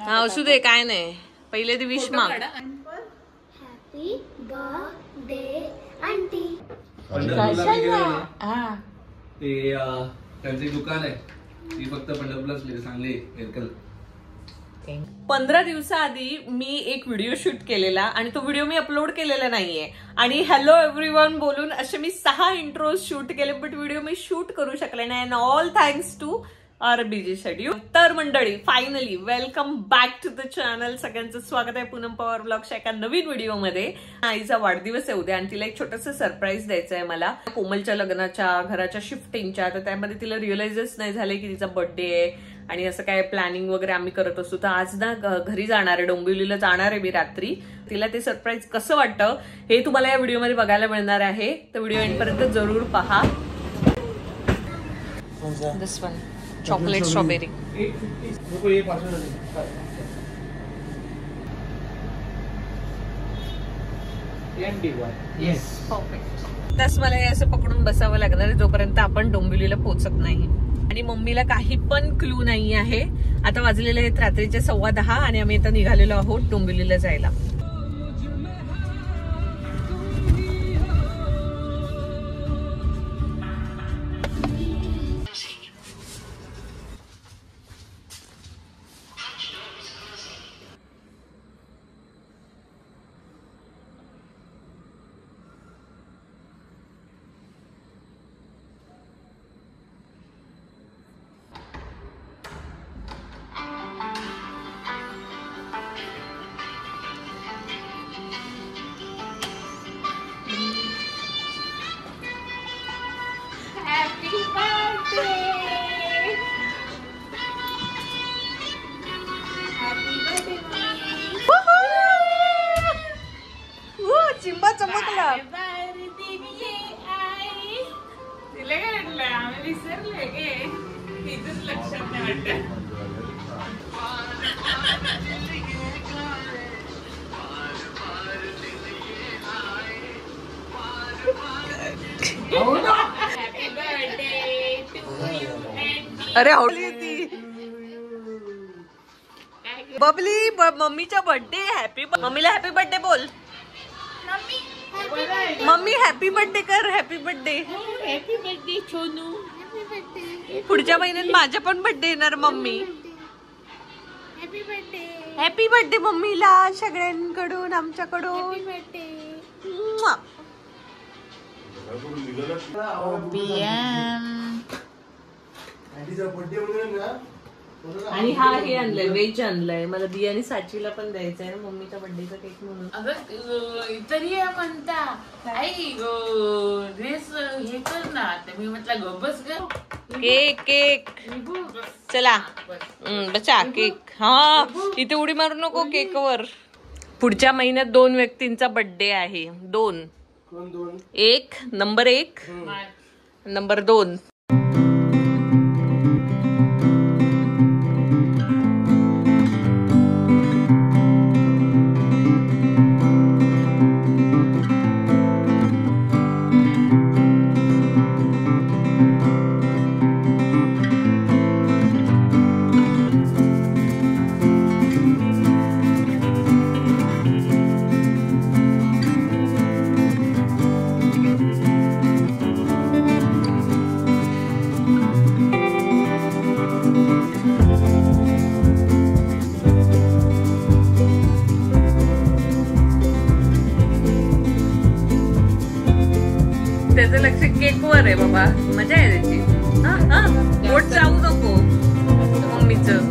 हा असू दे, काय नाही. पहिले ती विश माग. Happy birthday aunty. ते त्यांचे दुकान आहे, ती फक्त पंढरपूरलाच चांगली एअरटेल. 15 दिवसाआधी मी एक व्हिडिओ शूट केलेला आणि तो व्हिडिओ मी अपलोड केलेला नाहीये. आणि हॅलो एव्हरीवन बोलून असे मी 6 इंट्रोज शूट केले, बट व्हिडिओ मी शूट करू शकले नाही. And all thanks to our busy schedule. तर मंडळी, finally welcome back to the channel. सगळ्यांचं स्वागत आहे पूनम पवार ब्लॉगच्या एका नवीन व्हिडिओमध्ये. आईचा वाढदिवस आहे उद्या आणि तिला एक छोटंसं सरप्राईज द्यायचं आहे मला. कोमलच्या लग्नाच्या, घराच्या शिफ्टिंगच्या, तर त्यामध्ये तिला रिअलाइजच नाही झाले की तिचा बर्थडे आहे आणि असं काय प्लॅनिंग वगैरे आम्ही करत असतो. तर आज ना घरी जाणार आहे, डोंबिवलीला जाणार आहे मी रात्री. तिला ते सरप्राईज कसं वाटतं हे तुम्हाला या व्हिडिओमध्ये बघायला मिळणार आहे. तर व्हिडिओ एंडपर्यंत जरूर पहा. दिस वन चॉकलेट स्ट्रॉबेरी. तस मला हे असं पकडून बसावं लागणार आहे जोपर्यंत आपण डोंबिवलीला पोहोचत नाही. आणि मम्मीला काही पण क्लू नाही आहे. आता वाजलेले आहेत रात्रीचे 10:15 आणि आम्ही आता निघालेलो आहोत डोंबिवलीला जायला. चिंबा चमकला. तिला काय वाटलं आम्ही विसरले गे, तिथंच लक्षात नाही वाटत. Happy birthday to you. अरे आवडली ती बबली. मम्मीचा बर्थडे. हॅपी मम्मीला हॅपी बर्थडे बोल. मम्मी हॅपी बर्थडे कर. Happy birthday. Happy birthday Chhonu. पुढच्या महिन्यात माझा पण बर्थडे येणार mummy. Happy birthday. Happy birthday मम्मीला सगळ्यांकडून, आमच्याकडून. आणि हा हे आणलंय, वेज आणलंय. मला दिया आणि साचीला पण द्यायचं आहे ना मम्मीच्या बर्थडेचा केक म्हणून. अगं तरी म्हणता आई ड्रेस हे कर ना. मी म्हटलं गबस ग केक. केक चला बचा केक. हा इथे उडी मारू नको केकवर. पुढच्या महिन्यात 2 व्यक्तींचा बर्थडे आहे. 2. एक नंबर 1 नंबर 2. त्याचं लक्ष केकवर आहे बाबा. मजा आहे त्याची. बोट जाऊ नको मम्मीचं.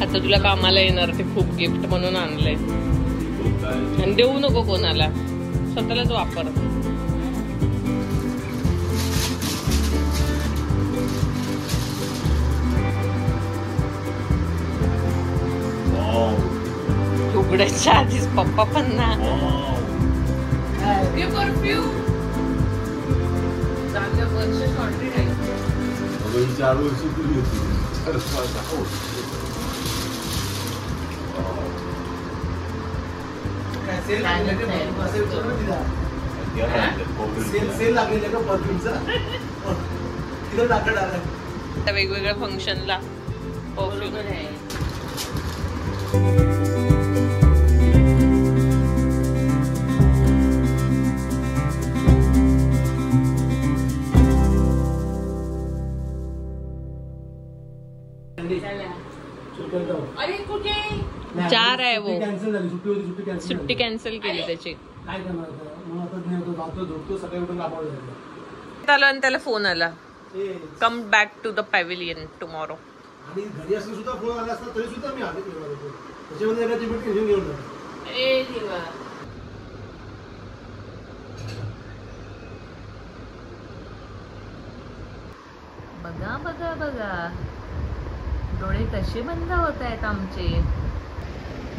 आता तुला कामाला येणार ते खूप गिफ्ट म्हणून आणलंय. आणि देऊ नको कोणाला, स्वतःलाच वापर. उघडायच्या आधीच पप्पा पण ना परफ्यूम चांगलं वर्ष शॉर्टेड आहे 4 वर्ष पूर्वी होती. सेल लागलेलं का परफ्यूमचा तिथं टाकणार वेगवेगळ्या फंक्शनला परफ्यूम आहे. अरे कुठे 4 आहे वो कॅन्सल झाली. सुट्टी होती, सुट्टी कॅन्सल केली त्याची. काय करणार आता? मग आता मी आता जातो, झोपतो, सकाळी उठून कामावर जातो. आला आणि त्याला फोन आला, come back to the pavilion tomorrow. आणि घरी असं सुद्धा फोन आला असता तरी सुद्धा मी आले त्याच्यामध्ये एका टिकीट घेऊन घेऊन जातो. ए देवा बघा बघा बघा डोळे कसे बंद होत आहेत आमचे.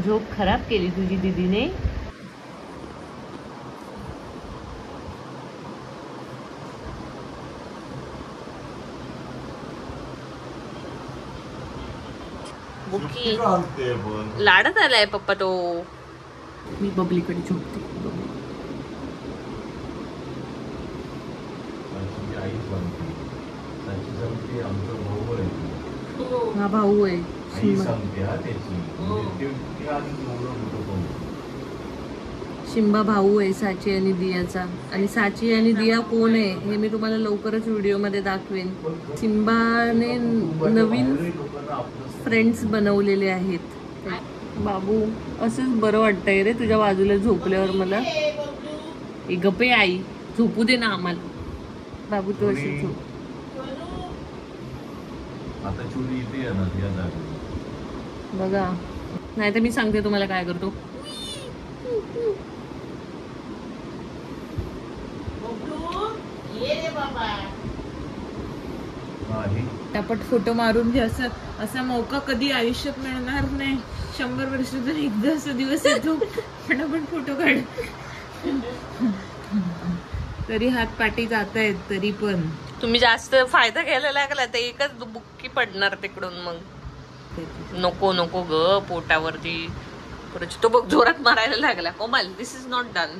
झोप खराब केली तुझी दीदीने. बुकी लाडत आलाय पप्पा तो. मी बबलीकडे झोपते. हा भाऊ आहे. शिंबा भाऊ आहे साची आणि दियाचा. आणि साची आणि दिया कोण आहे हे मी तुम्हाला लवकरच व्हिडिओ मध्ये दाखवेन. शिंबाने नवीन फ्रेंड्स बनवलेले आहेत. बाबू असंच बरं वाटतंय रे तुझ्या बाजूला झोपल्यावर मला. गप्पे आई झोपू दे ना आम्हाला. बाबू तू अशी झोप. आता चोरी इथे येणार या जागी. बघा नाही तर मी सांगते तुम्हाला काय करतो. टापट फोटो मारून घे. असा मौका कधी आयुष्यात मिळणार नाही. 100 वर्षातून एकदा असा दिवस येतो पण आपण फोटो काढ. तरी हात पाठी जात आहेत. तरी पण तुम्ही जास्त फायदा घ्यायला लागला तर एकच बुक्की पडणार तिकडून. मग नको नको ग पोटावरती. तो बघ जोरात मारायला लागला. कोमल दिस इज नॉट डन.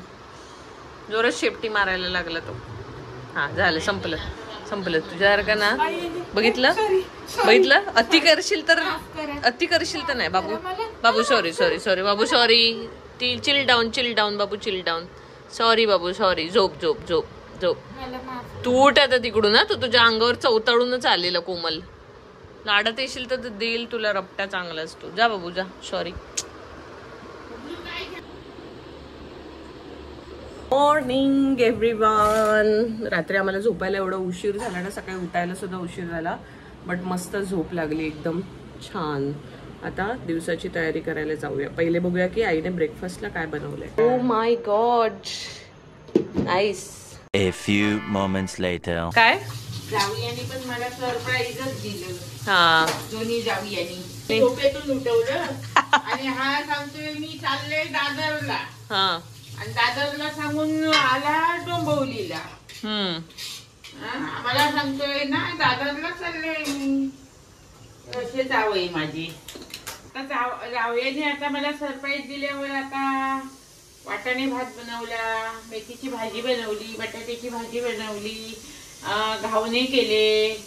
जोरात शेपटी मारायला लागला तो. हा झालं संपलं संपलं तुझ्यासारखं ना. बघितलं बघितलं. अति करशील तर नाही बाबू. बाबू सॉरी सॉरी सॉरी बाबू सॉरी. चिल डाऊन बाबू चिल डाऊन. सॉरी बाबू सॉरी. झोप झोप झोप झोप. तू उठ आता तिकडून ना. तू तुझ्या अंगावर चवताळूनच आलेला कोमल. लाडत येशील तर देईल तुला रपटा चांगलाच. तू जा बाबू जा. सॉरी. Morning everyone. रात्री आम्हाला झोपायला एवढा उशीर झाला ना. सकाळी उठायला सुद्धा उशीर झाला. बट मस्त झोप लागली एकदम छान. आता दिवसाची तयारी करायला जाऊया. पहिले बघूया की आईने ब्रेकफास्टला काय बनवलंय. Oh my God nice. A few moments later. काय जावयानी पण मला सरप्राईजच दिलं. हा दोन्ही जावयानी झोपेतून उठवलं. आणि हा सांगतोय मी चालले दादरला. हा आणि दादरला सांगून आला डोंबिवलीला. मला सांगतोय ना दादरला चालले मी. असे जावई माझी. आता जावयाने आता मला सरप्राईज दिल्यावर आता वाटाणे भात बनवला, मेथीची भाजी बनवली, बटाट्याची भाजी बनवली, घावणे केले,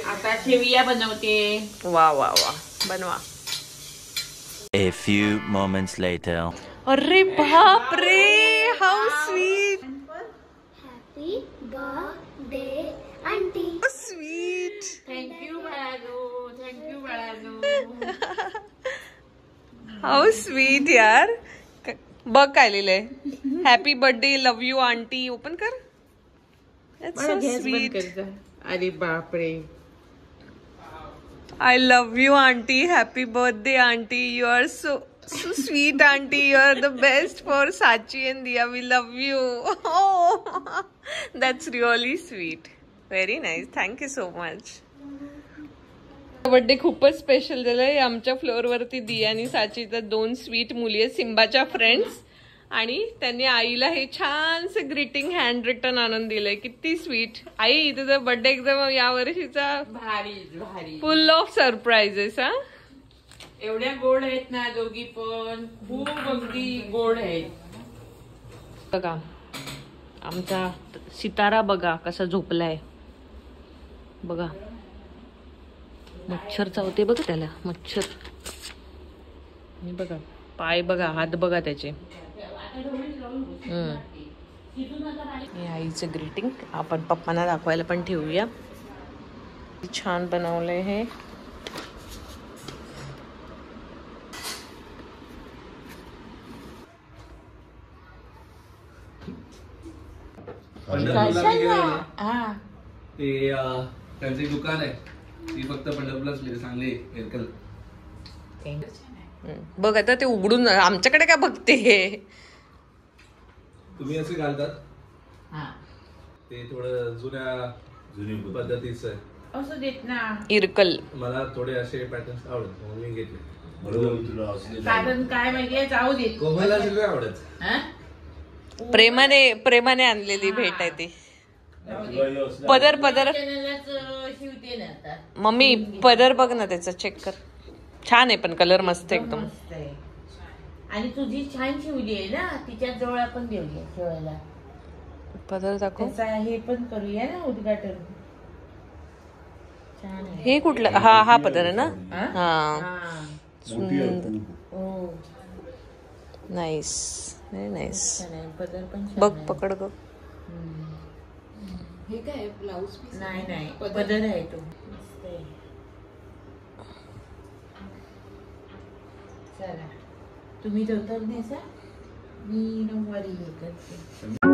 आता शेविया बनवते. वा वा वा बनवा. A few moments later. अरे बाप रे how sweet. Happy birthday aunty. Sweet. Thank you बाळानो. थँक्यू बाळानो. हाऊ स्वीट यार. बघ काय लिहिलंय. Happy birthday love you aunty. Open कर. स्वीट. अरे बापरे. I love you auntie. Happy birthday auntie. You are so sweet auntie. You are the best for Sachi and Diya. We love you. Oh, that's really sweet. Very nice. Thank you so much. Birthday खूपच special झालंय. आमच्या floor वरती दिया आणि साची तर 2 sweet मुली आहेत, सिम्बाच्या friends, आणि त्यांनी आईला हे छानसे ग्रीटिंग हँड रिटन आणून दिलंय. किती स्वीट. आई तुझा बर्थडे एकदम या वर्षीचा भारी भारी फुल ऑफ सरप्राइजेस. हा एवढ्या गोड आहेत ना दोघी पण, खूप अगदी गोड आहेत. बघा आमचा सितारा बघा कसा झोपलाय. बघा मच्छर चावते बघा त्याला, मच्छर. हे बघा पाय बघा, हात बघा त्याचे. हे आईचं ग्रीटिंग आपण पप्पांना दाखवायला पण ठेवूया. छान बनवलंय हे. पंढरपूरला मी गेलो ना, हा ते त्यांचं एक दुकान आहे, ती फक्त पंढरपूरलाच मिळते, चांगली हेरकल. बघ आता ते उघडून आमच्याकडे काय बघते. तुम्ही असे घालतात हा ते थोडं जुनी पद्धतीचं आहे. असं देत ना, इरकल. मला थोडे असे पॅटर्न्स आवडत म्हणून मी घेतले. बरोबर तुला असले कारण काय माहितीये, जाऊ देत. कोमलला सगळे आवडत. हा? प्रेमाने आणलेली भेट आहे ती. तुला हे असलं पदर चॅनललाच शिवते ना आता. मम्मी पदर बघ ना त्याचा, चेक कर. छान आहे पण कलर मस्त एकदम. मस्त आहे. आणि तुझी छान शिवली आहे ना, तिच्या जवळ आपण देऊया ठेवायला. पदर दाखव. त्याचा हे पण करूया ना उद्घाटन. छान आहे. हे कुठलं? हा पदर आहे ना. हा? हा हा. मोठी आहे खूप. हो नाईस, व्हेरी नाईस. छान आहे. पदर पण छान बघ आहे. पकड बघ. हे काय ब्लाऊज नाही पदर आहे तो. मस्त आहे. चला तुम्ही धोतर नेसा, मी नऊवारी हे करते.